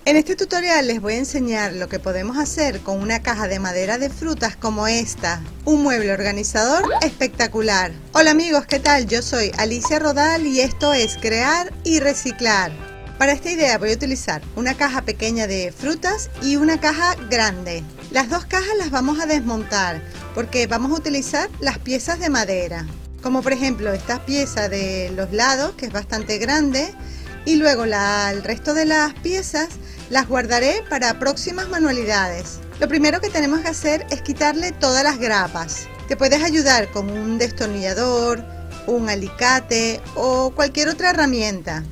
En este tutorial les voy a enseñar lo que podemos hacer con una caja de madera de frutas como esta, un mueble organizador espectacular. Hola amigos, ¿qué tal? Yo soy Alicia Rodal y esto es Crear y Reciclar. Para esta idea voy a utilizar una caja pequeña de frutas y una caja grande. Las dos cajas las vamos a desmontar porque vamos a utilizar las piezas de madera, como por ejemplo esta pieza de los lados, que es bastante grande, y luego el resto de las piezas las guardaré para próximas manualidades. Lo primero que tenemos que hacer es quitarle todas las grapas. Te puedes ayudar con un destornillador, un alicate o cualquier otra herramienta.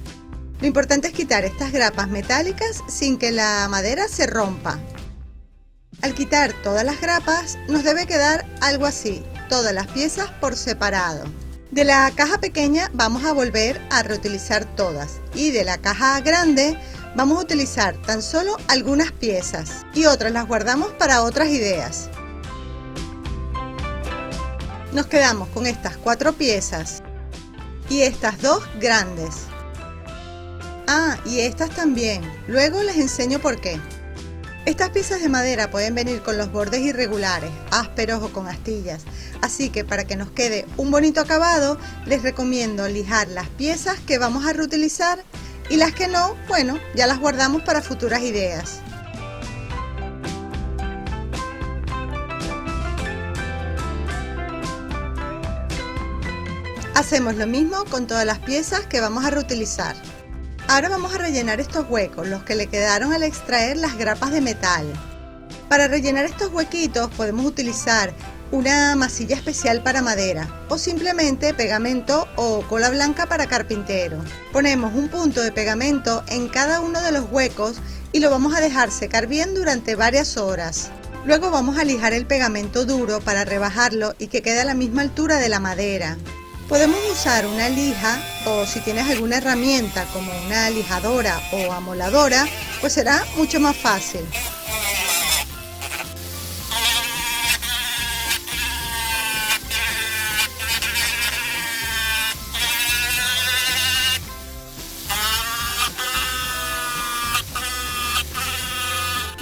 Lo importante es quitar estas grapas metálicas sin que la madera se rompa. Al quitar todas las grapas nos debe quedar algo así, todas las piezas por separado. De la caja pequeña vamos a volver a reutilizar todas y de la caja grande vamos a utilizar tan solo algunas piezas y otras las guardamos para otras ideas. Nos quedamos con estas 4 piezas y estas 2 grandes. Y estas también, luego les enseño por qué. Estas piezas de madera pueden venir con los bordes irregulares, ásperos o con astillas, así que para que nos quede un bonito acabado les recomiendo lijar las piezas que vamos a reutilizar y las que no, bueno, ya las guardamos para futuras ideas. Hacemos lo mismo con todas las piezas que vamos a reutilizar. Ahora vamos a rellenar estos huecos, los que le quedaron al extraer las grapas de metal. Para rellenar estos huequitos podemos utilizar una masilla especial para madera o simplemente pegamento o cola blanca para carpintero. Ponemos un punto de pegamento en cada uno de los huecos y lo vamos a dejar secar bien durante varias horas. Luego vamos a lijar el pegamento duro para rebajarlo y que quede a la misma altura de la madera. Podemos usar una lija o si tienes alguna herramienta como una lijadora o amoladora, pues será mucho más fácil.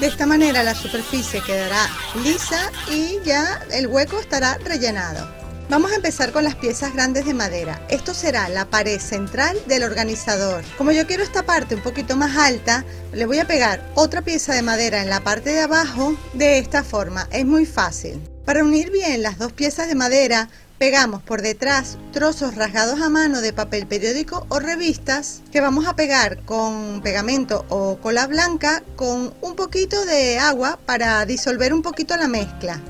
De esta manera la superficie quedará lisa y ya el hueco estará rellenado. Vamos a empezar con las piezas grandes de madera. Esto será la pared central del organizador. Como yo quiero esta parte un poquito más alta, le voy a pegar otra pieza de madera en la parte de abajo de esta forma. Es muy fácil. Para unir bien las dos piezas de madera, pegamos por detrás trozos rasgados a mano de papel periódico o revistas que vamos a pegar con pegamento o cola blanca con un poquito de agua para disolver un poquito la mezcla.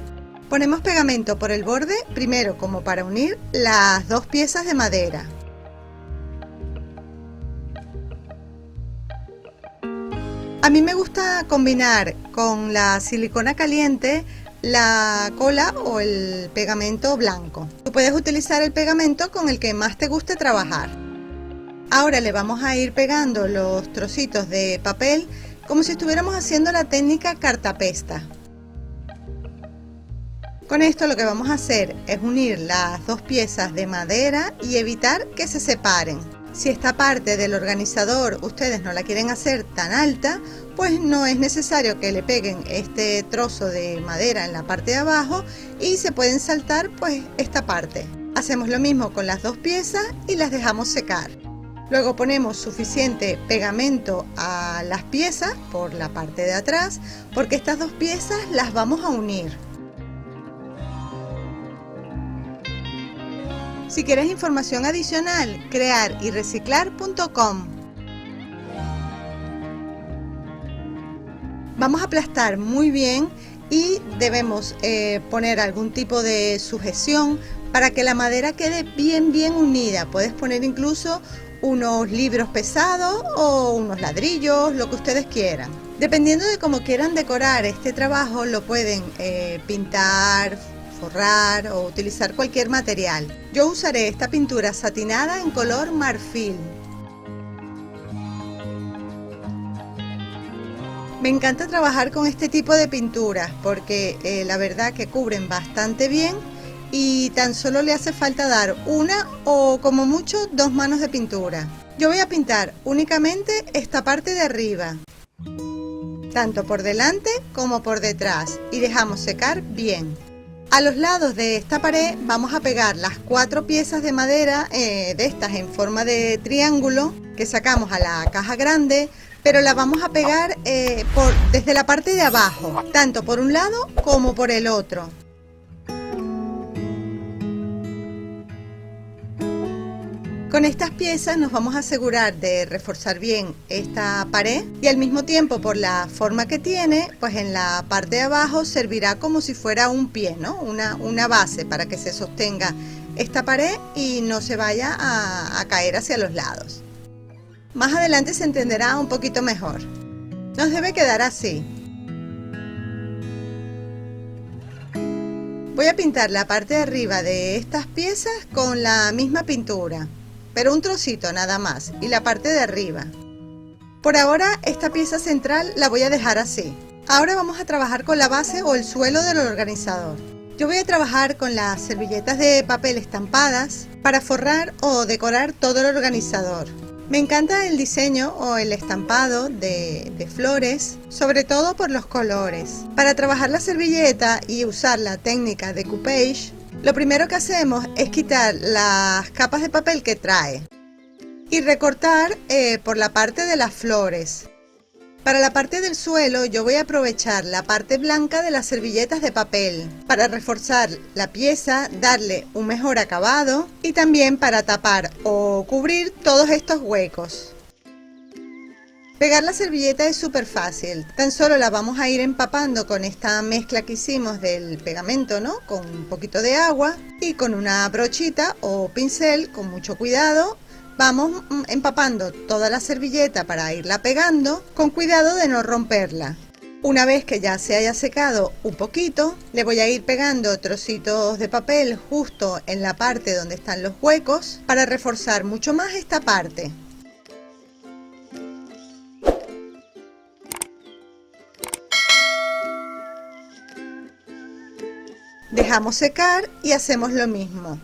Ponemos pegamento por el borde, primero como para unir las dos piezas de madera. A mí me gusta combinar con la silicona caliente la cola o el pegamento blanco. Tú puedes utilizar el pegamento con el que más te guste trabajar. Ahora le vamos a ir pegando los trocitos de papel como si estuviéramos haciendo la técnica cartapesta. Con esto lo que vamos a hacer es unir las dos piezas de madera y evitar que se separen. Si esta parte del organizador ustedes no la quieren hacer tan alta, pues no es necesario que le peguen este trozo de madera en la parte de abajo y se pueden saltar pues esta parte. Hacemos lo mismo con las dos piezas y las dejamos secar. Luego ponemos suficiente pegamento a las piezas por la parte de atrás porque estas dos piezas las vamos a unir. Si quieres información adicional, crearyreciclar.com. Vamos a aplastar muy bien y debemos poner algún tipo de sujeción para que la madera quede bien unida. Puedes poner incluso unos libros pesados o unos ladrillos, lo que ustedes quieran. Dependiendo de cómo quieran decorar este trabajo, lo pueden pintar, forrar o utilizar cualquier material. Yo usaré esta pintura satinada en color marfil. Me encanta trabajar con este tipo de pinturas porque la verdad que cubren bastante bien y tan solo le hace falta dar una o como mucho 2 manos de pintura. Yo voy a pintar únicamente esta parte de arriba. tanto por delante como por detrás, y dejamos secar bien. A los lados de esta pared vamos a pegar las 4 piezas de madera de estas en forma de triángulo que sacamos a la caja grande, pero la vamos a pegar desde la parte de abajo, tanto por un lado como por el otro. Con estas piezas nos vamos a asegurar de reforzar bien esta pared y al mismo tiempo, por la forma que tiene, pues en la parte de abajo servirá como si fuera un pie, ¿no? Una base para que se sostenga esta pared y no se vaya a caer hacia los lados. Más adelante se entenderá un poquito mejor. Nos debe quedar así. Voy a pintar la parte de arriba de estas piezas con la misma pintura, pero un trocito nada más, y la parte de arriba. Por ahora esta pieza central la voy a dejar así. Ahora vamos a trabajar con la base o el suelo del organizador. Yo voy a trabajar con las servilletas de papel estampadas para forrar o decorar todo el organizador. Me encanta el diseño o el estampado de flores, sobre todo por los colores. Para trabajar la servilleta y usar la técnica de decoupage, lo primero que hacemos es quitar las capas de papel que trae y recortar por la parte de las flores. Para la parte del suelo yo voy a aprovechar la parte blanca de las servilletas de papel para reforzar la pieza, darle un mejor acabado y también para tapar o cubrir todos estos huecos. Pegar la servilleta es súper fácil, tan solo la vamos a ir empapando con esta mezcla que hicimos del pegamento, ¿no? Con un poquito de agua y con una brochita o pincel con mucho cuidado vamos empapando toda la servilleta para irla pegando con cuidado de no romperla. Una vez que ya se haya secado un poquito, le voy a ir pegando trocitos de papel justo en la parte donde están los huecos para reforzar mucho más esta parte. Dejamos secar y hacemos lo mismo.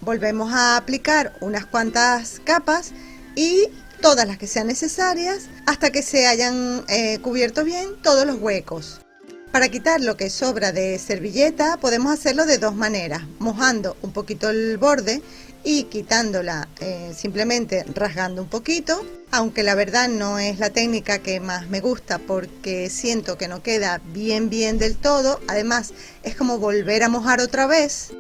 Volvemos a aplicar unas cuantas capas y todas las que sean necesarias hasta que se hayan cubierto bien todos los huecos. Para quitar lo que sobra de servilleta podemos hacerlo de dos maneras: mojando un poquito el borde y quitándola simplemente rasgando un poquito, aunque la verdad no es la técnica que más me gusta porque siento que no queda bien del todo. Además es como volver a mojar otra vez,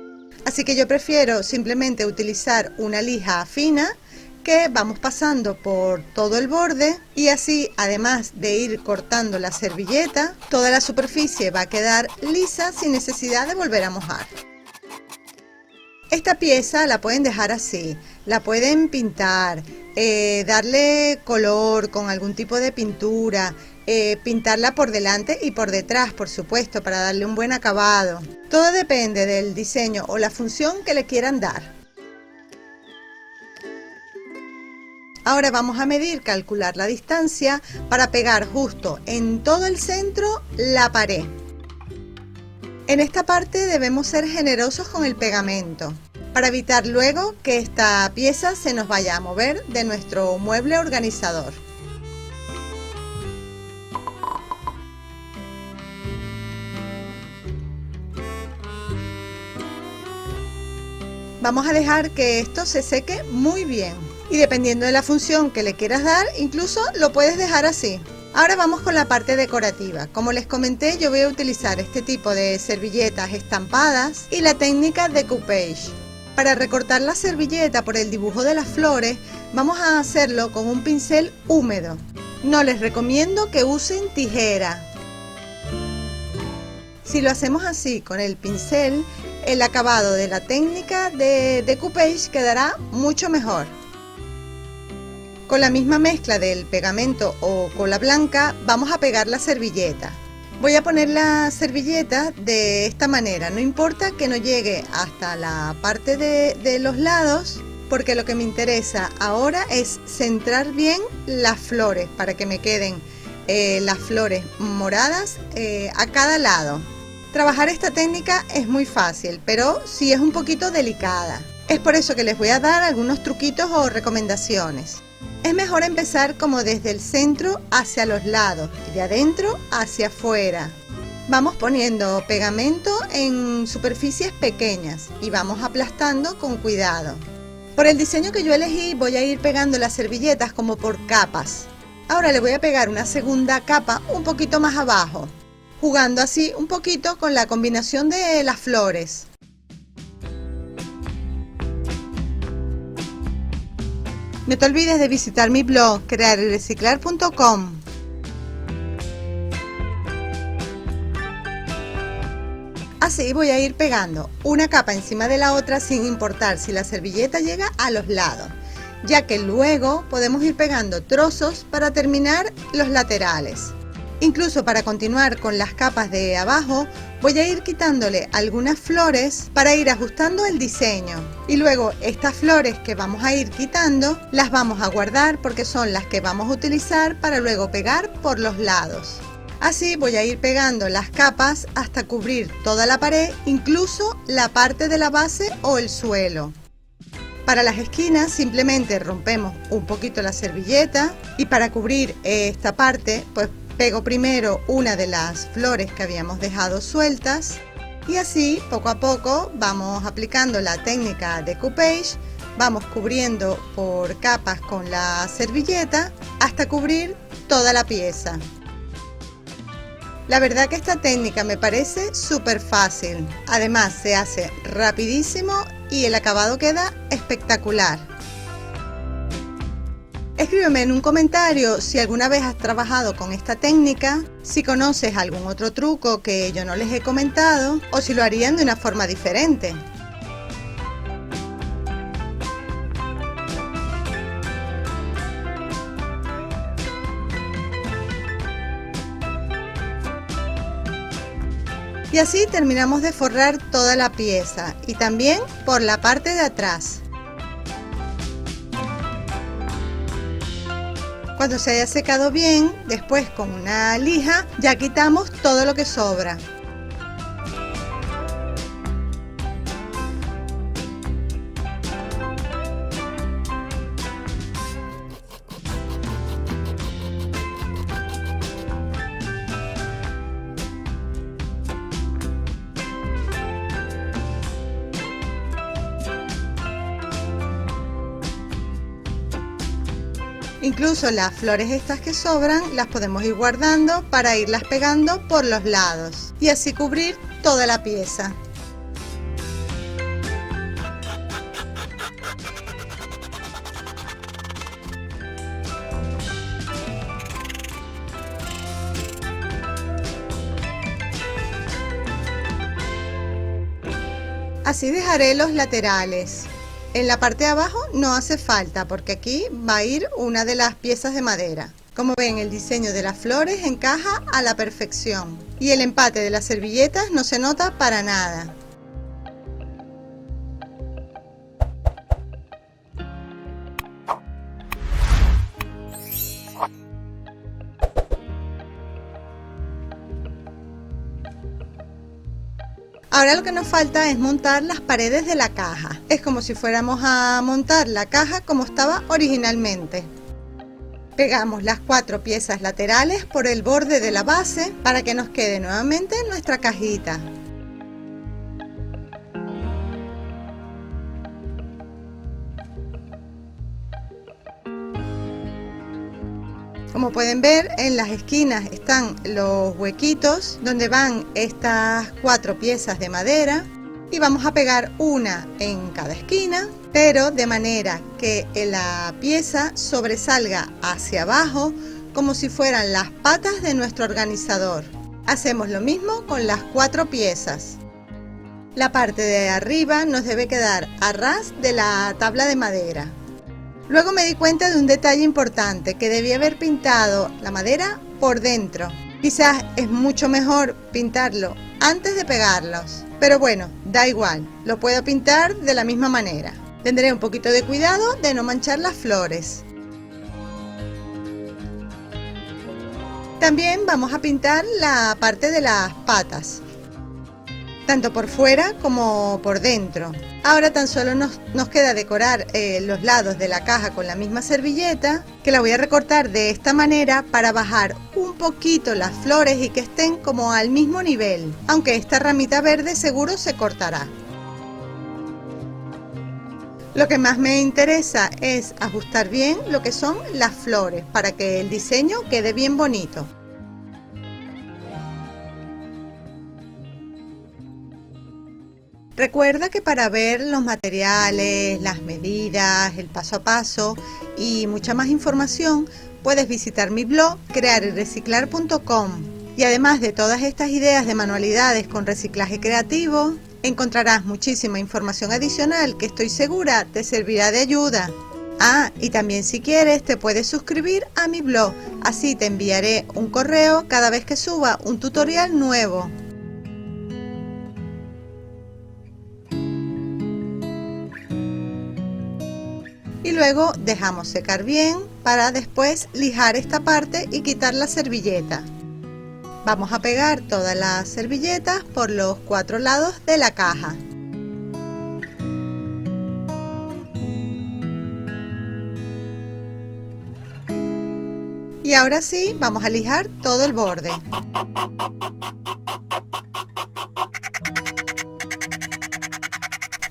así que yo prefiero simplemente utilizar una lija fina que vamos pasando por todo el borde, y así, además de ir cortando la servilleta, toda la superficie va a quedar lisa sin necesidad de volver a mojar. Esta pieza la pueden dejar así, la pueden pintar, darle color con algún tipo de pintura, pintarla por delante y por detrás, por supuesto, para darle un buen acabado. Todo depende del diseño o la función que le quieran dar. Ahora vamos a medir, calcular la distancia para pegar justo en todo el centro la pared. En esta parte debemos ser generosos con el pegamento para evitar luego que esta pieza se nos vaya a mover de nuestro mueble organizador. Vamos a dejar que esto se seque muy bien y dependiendo de la función que le quieras dar, incluso lo puedes dejar así. Ahora vamos con la parte decorativa. Como les comenté, yo voy a utilizar este tipo de servilletas estampadas y la técnica de decoupage. Para recortar la servilleta por el dibujo de las flores, vamos a hacerlo con un pincel húmedo. No les recomiendo que usen tijera. Si lo hacemos así con el pincel, el acabado de la técnica de decoupage quedará mucho mejor. Con la misma mezcla del pegamento o cola blanca vamos a pegar la servilleta. Voy a poner la servilleta de esta manera, no importa que no llegue hasta la parte de los lados, porque lo que me interesa ahora es centrar bien las flores para que me queden las flores moradas a cada lado. Trabajar esta técnica es muy fácil, pero sí es un poquito delicada. Es por eso que les voy a dar algunos truquitos o recomendaciones. Es mejor empezar como desde el centro hacia los lados y de adentro hacia afuera. Vamos poniendo pegamento en superficies pequeñas y vamos aplastando con cuidado. Por el diseño que yo elegí voy a ir pegando las servilletas como por capas. Ahora le voy a pegar una segunda capa un poquito más abajo, jugando así un poquito con la combinación de las flores. No te olvides de visitar mi blog crearyreciclar.com. Así voy a ir pegando una capa encima de la otra sin importar si la servilleta llega a los lados, ya que luego podemos ir pegando trozos para terminar los laterales. Incluso para continuar con las capas de abajo voy a ir quitándole algunas flores para ir ajustando el diseño, y luego estas flores que vamos a ir quitando las vamos a guardar porque son las que vamos a utilizar para luego pegar por los lados. Así voy a ir pegando las capas hasta cubrir toda la pared, incluso la parte de la base o el suelo. Para las esquinas simplemente rompemos un poquito la servilleta, y para cubrir esta parte pues pego primero una de las flores que habíamos dejado sueltas, y así poco a poco vamos aplicando la técnica de decoupage, vamos cubriendo por capas con la servilleta hasta cubrir toda la pieza. La verdad que esta técnica me parece súper fácil, además se hace rapidísimo y el acabado queda espectacular. Escríbeme en un comentario si alguna vez has trabajado con esta técnica, si conoces algún otro truco que yo no les he comentado o si lo harían de una forma diferente. Y así terminamos de forrar toda la pieza y también por la parte de atrás. Cuando se haya secado bien, después con una lija ya quitamos todo lo que sobra. Incluso las flores estas que sobran las podemos ir guardando para irlas pegando por los lados y así cubrir toda la pieza. Así dejaré los laterales. En la parte de abajo no hace falta porque aquí va a ir una de las piezas de madera. Como ven, el diseño de las flores encaja a la perfección y el empate de las servilletas no se nota para nada. Ahora lo que nos falta es montar las paredes de la caja. Es como si fuéramos a montar la caja como estaba originalmente. Pegamos las 4 piezas laterales por el borde de la base para que nos quede nuevamente nuestra cajita. Como pueden ver, en las esquinas están los huequitos donde van estas 4 piezas de madera y vamos a pegar una en cada esquina, pero de manera que la pieza sobresalga hacia abajo como si fueran las patas de nuestro organizador. Hacemos lo mismo con las 4 piezas. La parte de arriba nos debe quedar a ras de la tabla de madera. Luego me di cuenta de un detalle importante, que debía haber pintado la madera por dentro. Quizás es mucho mejor pintarlo antes de pegarlos, pero bueno, da igual, lo puedo pintar de la misma manera. Tendré un poquito de cuidado de no manchar las flores. También vamos a pintar la parte de las patas. tanto por fuera como por dentro. Ahora tan solo nos queda decorar los lados de la caja con la misma servilleta, que la voy a recortar de esta manera para bajar un poquito las flores y que estén como al mismo nivel, aunque esta ramita verde seguro se cortará. Lo que más me interesa es ajustar bien lo que son las flores para que el diseño quede bien bonito. Recuerda que para ver los materiales, las medidas, el paso a paso y mucha más información puedes visitar mi blog crearyreciclar.com, y además de todas estas ideas de manualidades con reciclaje creativo, encontrarás muchísima información adicional que estoy segura te servirá de ayuda. Y también si quieres te puedes suscribir a mi blog, así te enviaré un correo cada vez que suba un tutorial nuevo. Y luego dejamos secar bien para después lijar esta parte y quitar la servilleta. Vamos a pegar todas las servilletas por los 4 lados de la caja. Y ahora sí, vamos a lijar todo el borde.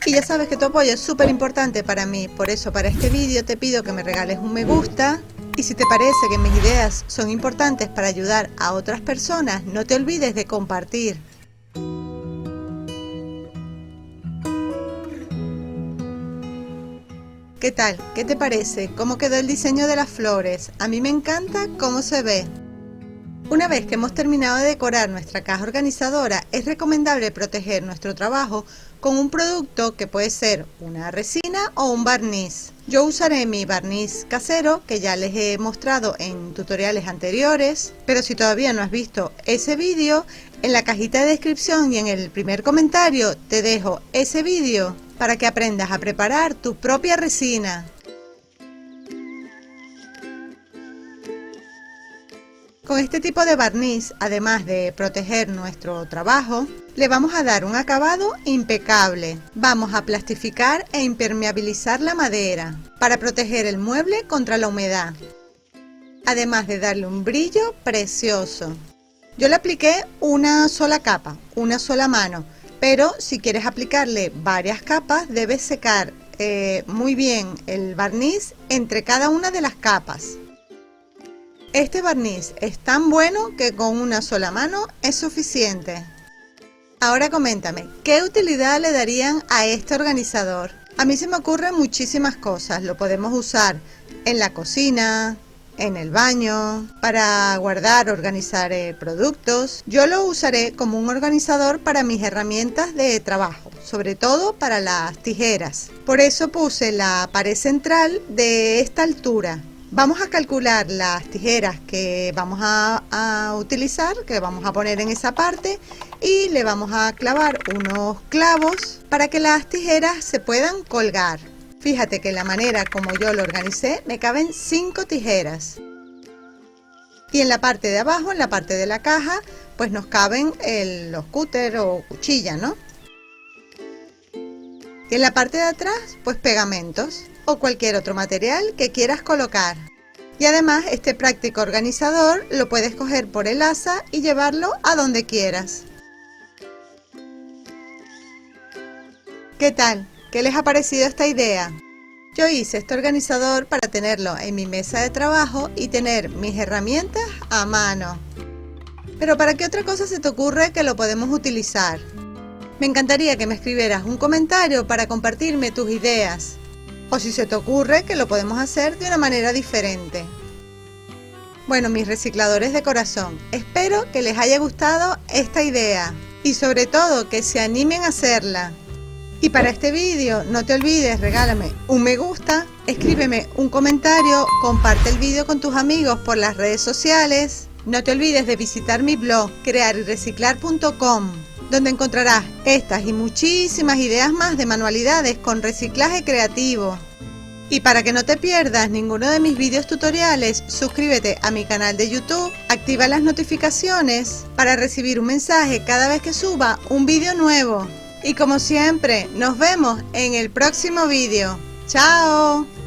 Y ya sabes que tu apoyo es súper importante para mí, por eso para este vídeo te pido que me regales un me gusta, y si te parece que mis ideas son importantes para ayudar a otras personas, no te olvides de compartir. ¿Qué tal? ¿Qué te parece? ¿Cómo quedó el diseño de las flores? A mí me encanta cómo se ve. Una vez que hemos terminado de decorar nuestra caja organizadora, es recomendable proteger nuestro trabajo con un producto que puede ser una resina o un barniz. Yo usaré mi barniz casero, que ya les he mostrado en tutoriales anteriores, pero si todavía no has visto ese vídeo, en la cajita de descripción y en el primer comentario te dejo ese vídeo para que aprendas a preparar tu propia resina. Con este tipo de barniz, además de proteger nuestro trabajo, le vamos a dar un acabado impecable. Vamos a plastificar e impermeabilizar la madera para proteger el mueble contra la humedad, además de darle un brillo precioso. Yo le apliqué una sola capa, una sola mano, pero si quieres aplicarle varias capas, debes secar muy bien el barniz entre cada una de las capas. Este barniz es tan bueno que con una sola mano es suficiente. Ahora coméntame, ¿qué utilidad le darían a este organizador? A mí se me ocurren muchísimas cosas. Lo podemos usar en la cocina, en el baño, para guardar, organizar productos. Yo lo usaré como un organizador para mis herramientas de trabajo, sobre todo para las tijeras. Por eso puse la pared central de esta altura. Vamos a calcular las tijeras que vamos a utilizar, que vamos a poner en esa parte, y le vamos a clavar unos clavos para que las tijeras se puedan colgar. Fíjate que la manera como yo lo organicé, me caben 5 tijeras. Y en la parte de abajo, en la parte de la caja, pues nos caben los cúter o cuchillas, ¿no? Y en la parte de atrás, pues pegamentos o cualquier otro material que quieras colocar. Y además este práctico organizador lo puedes coger por el asa y llevarlo a donde quieras. ¿Qué tal? ¿Qué les ha parecido esta idea? Yo hice este organizador para tenerlo en mi mesa de trabajo y tener mis herramientas a mano. Pero ¿para qué otra cosa se te ocurre que lo podemos utilizar? Me encantaría que me escribieras un comentario para compartirme tus ideas. O si se te ocurre que lo podemos hacer de una manera diferente. Bueno, mis recicladores de corazón, espero que les haya gustado esta idea y sobre todo que se animen a hacerla. Y para este vídeo no te olvides, regálame un me gusta, escríbeme un comentario, comparte el vídeo con tus amigos por las redes sociales. No te olvides de visitar mi blog crearyreciclar.com, donde encontrarás estas y muchísimas ideas más de manualidades con reciclaje creativo. Y para que no te pierdas ninguno de mis videos tutoriales, suscríbete a mi canal de YouTube, activa las notificaciones para recibir un mensaje cada vez que suba un video nuevo. Y como siempre, nos vemos en el próximo video. ¡Chao!